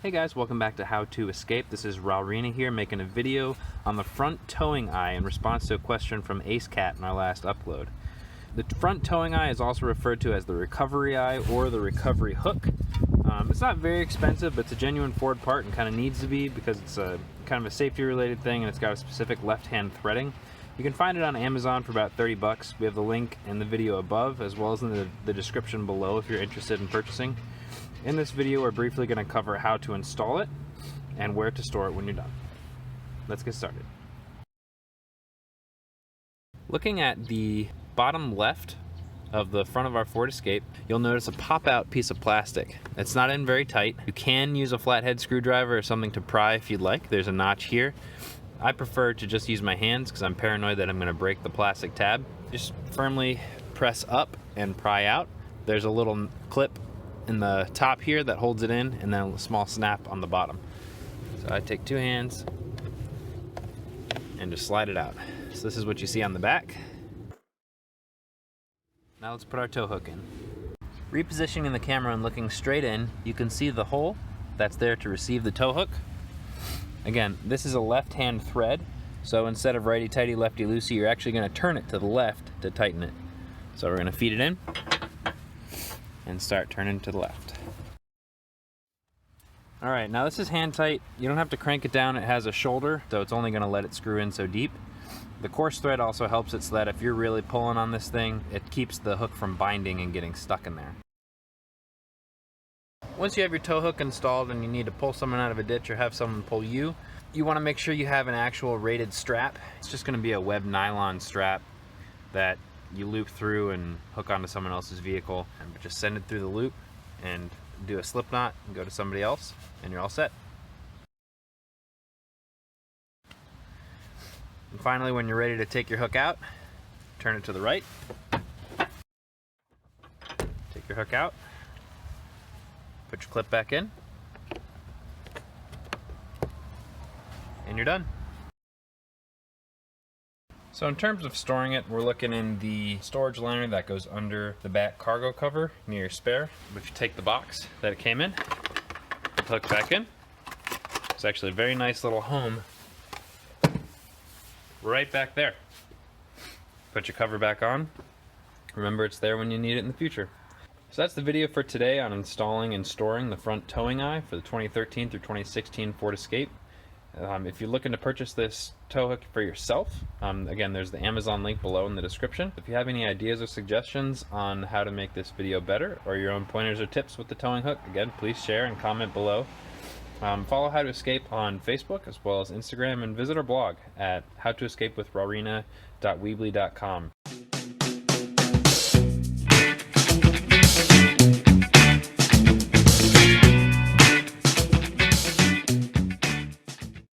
Hey guys, welcome back to How to Escape. This is Ralrina here making a video on the front towing eye in response to a question from AceCat in our last upload. The front towing eye is also referred to as the recovery eye or the recovery hook. It's not very expensive, but it's a genuine Ford part and kind of needs to be because it's a kind of a safety related thing and it's got a specific left-hand threading. You can find it on Amazon for about 30 bucks. We have the link in the video above as well as in the description below if you're interested in purchasing. In this video, we're briefly going to cover how to install it and where to store it when you're done. Let's get started. Looking at the bottom left of the front of our Ford Escape, you'll notice a pop-out piece of plastic. It's not in very tight. You can use a flathead screwdriver or something to pry if you'd like. There's a notch here. I prefer to just use my hands because I'm paranoid that I'm going to break the plastic tab. Just firmly press up and pry out. There's a little clip in the top here that holds it in, and then a small snap on the bottom. So I take two hands and just slide it out. So this is what you see on the back. Now let's put our tow hook in. Repositioning the camera and looking straight in, you can see the hole that's there to receive the tow hook. Again, this is a left-hand thread, so instead of righty-tighty, lefty-loosey, you're actually going to turn it to the left to tighten it. So we're going to feed it in and start turning to the left. Alright, now this is hand tight. You don't have to crank it down. It has a shoulder, so it's only going to let it screw in so deep. The coarse thread also helps it so that if you're really pulling on this thing, it keeps the hook from binding and getting stuck in there. Once you have your tow hook installed and you need to pull someone out of a ditch or have someone pull you, you want to make sure you have an actual rated strap. It's just going to be a web nylon strap that you loop through and hook onto someone else's vehicle, and just send it through the loop and do a slip knot and go to somebody else and you're all set. And finally, when you're ready to take your hook out, turn it to the right, take your hook out, put your clip back in, and you're done. So in terms of storing it, we're looking in the storage liner that goes under the back cargo cover near your spare. If you take the box that it came in, put the hook back in. It's actually a very nice little home right back there. Put your cover back on. Remember, it's there when you need it in the future. So that's the video for today on installing and storing the front towing eye for the 2013 through 2016 Ford Escape. If you're looking to purchase this tow hook for yourself, again, there's the Amazon link below in the description. If you have any ideas or suggestions on how to make this video better, or your own pointers or tips with the towing hook, again, please share and comment below. Follow How to Escape on Facebook as well as Instagram, and visit our blog at howtoescapewithralrina.weebly.com.